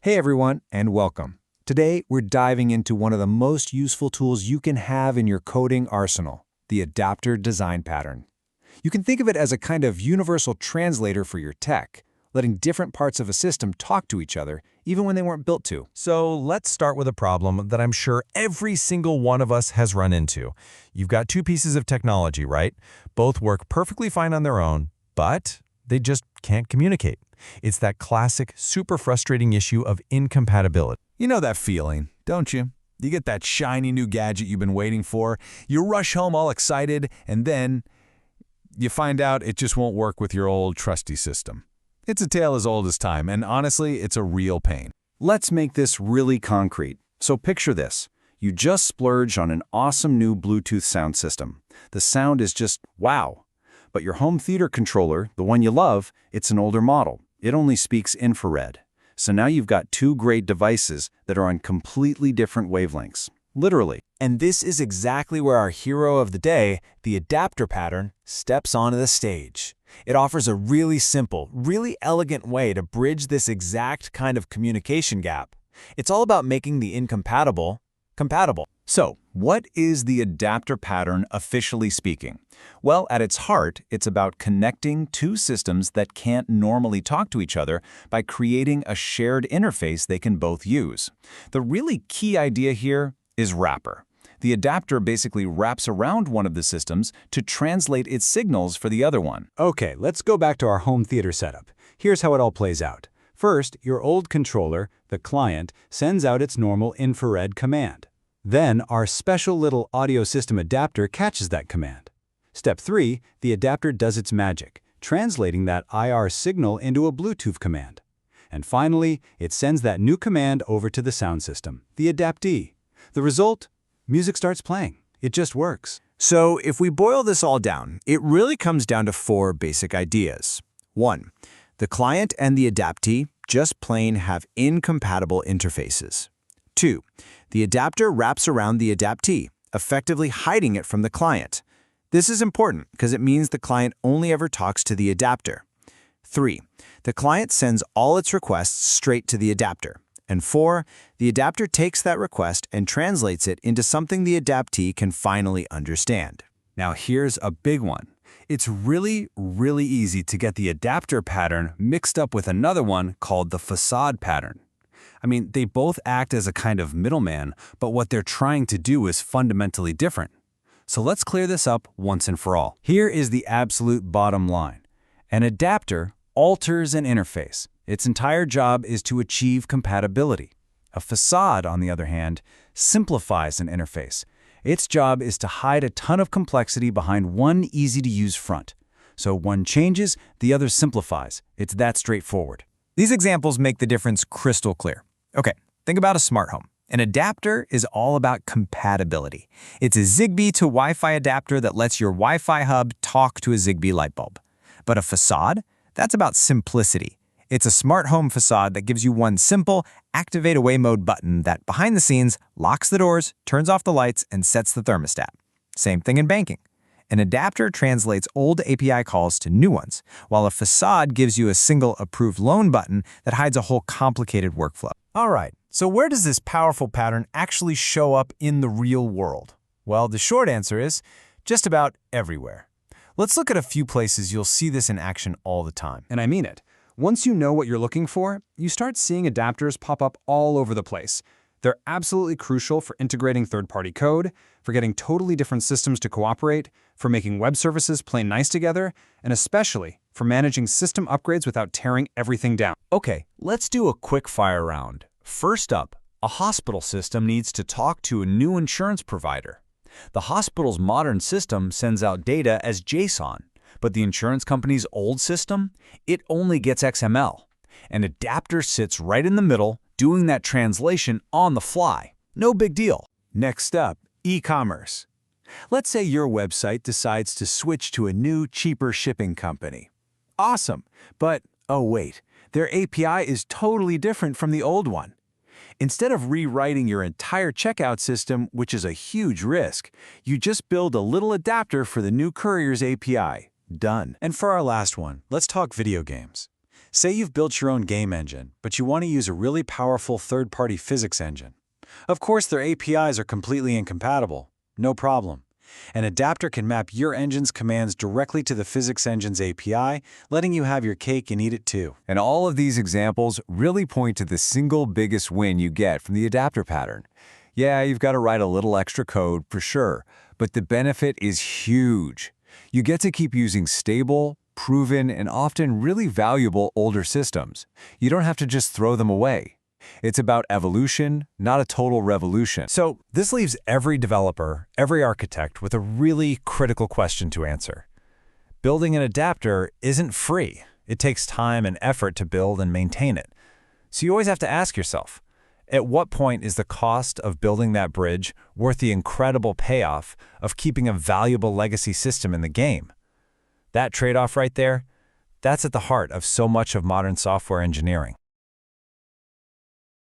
Hey everyone, and welcome. Today, we're diving into one of the most useful tools you can have in your coding arsenal, the adapter design pattern. You can think of it as a kind of universal translator for your tech, letting different parts of a system talk to each other, even when they weren't built to. So let's start with a problem that I'm sure every single one of us has run into. You've got two pieces of technology, right? Both work perfectly fine on their own, but they just can't communicate. It's that classic, super frustrating issue of incompatibility. You know that feeling, don't you? You get that shiny new gadget you've been waiting for, you rush home all excited, and then you find out it just won't work with your old trusty system. It's a tale as old as time, and honestly, it's a real pain. Let's make this really concrete. So picture this. You just splurge on an awesome new Bluetooth sound system. The sound is just wow. But your home theater controller, the one you love, it's an older model. It only speaks infrared. So now you've got two great devices that are on completely different wavelengths. Literally. And this is exactly where our hero of the day, the adapter pattern, steps onto the stage. It offers a really simple, really elegant way to bridge this exact kind of communication gap. It's all about making the incompatible compatible. So, what is the adapter pattern officially speaking? Well, at its heart, it's about connecting two systems that can't normally talk to each other by creating a shared interface they can both use. The really key idea here is wrapper. The adapter basically wraps around one of the systems to translate its signals for the other one. Okay, let's go back to our home theater setup. Here's how it all plays out. First, your old controller, the client, sends out its normal infrared command. Then, our special little audio system adapter catches that command. Step 3, the adapter does its magic, translating that IR signal into a Bluetooth command. And finally, it sends that new command over to the sound system, the adaptee. The result? Music starts playing. It just works. So if we boil this all down, it really comes down to four basic ideas. 1. The client and the adaptee just plain have incompatible interfaces. 2. The adapter wraps around the adaptee, effectively hiding it from the client. This is important because it means the client only ever talks to the adapter. 3. The client sends all its requests straight to the adapter. And 4. The adapter takes that request and translates it into something the adaptee can finally understand. Now here's a big one. It's really easy to get the adapter pattern mixed up with another one called the facade pattern. I mean, they both act as a kind of middleman, but what they're trying to do is fundamentally different. So let's clear this up once and for all. Here is the absolute bottom line. An adapter alters an interface. Its entire job is to achieve compatibility. A facade, on the other hand, simplifies an interface. Its job is to hide a ton of complexity behind one easy-to-use front. So one changes, the other simplifies. It's that straightforward. These examples make the difference crystal clear. Okay, think about a smart home. An adapter is all about compatibility. It's a Zigbee to Wi-Fi adapter that lets your Wi-Fi hub talk to a Zigbee light bulb. But a facade? That's about simplicity. It's a smart home facade that gives you one simple activate away mode button that, behind the scenes, locks the doors, turns off the lights, and sets the thermostat. Same thing in banking. An adapter translates old API calls to new ones, while a facade gives you a single approved loan button that hides a whole complicated workflow. All right, so where does this powerful pattern actually show up in the real world? Well, the short answer is just about everywhere. Let's look at a few places you'll see this in action all the time. And I mean it. Once you know what you're looking for, you start seeing adapters pop up all over the place. They're absolutely crucial for integrating third-party code, for getting totally different systems to cooperate, for making web services play nice together, and especially for managing system upgrades without tearing everything down. Okay, let's do a quick fire round. First up, a hospital system needs to talk to a new insurance provider. The hospital's modern system sends out data as JSON, but the insurance company's old system, it only gets XML. An adapter sits right in the middle, doing that translation on the fly. No big deal. Next up, e-commerce. Let's say your website decides to switch to a new, cheaper shipping company. Awesome, but oh wait, their API is totally different from the old one. Instead of rewriting your entire checkout system, which is a huge risk, you just build a little adapter for the new courier's API. Done. And for our last one, let's talk video games. Say you've built your own game engine, but you want to use a really powerful third-party physics engine. Of course, their APIs are completely incompatible. No problem. An adapter can map your engine's commands directly to the physics engine's API, letting you have your cake and eat it too. And all of these examples really point to the single biggest win you get from the adapter pattern. Yeah, you've got to write a little extra code for sure, but the benefit is huge. You get to keep using stable, proven, and often really valuable older systems. You don't have to just throw them away. It's about evolution, not a total revolution. So this leaves every developer, every architect with a really critical question to answer. Building an adapter isn't free. It takes time and effort to build and maintain it. So you always have to ask yourself, at what point is the cost of building that bridge worth the incredible payoff of keeping a valuable legacy system in the game? That trade-off right there, that's at the heart of so much of modern software engineering.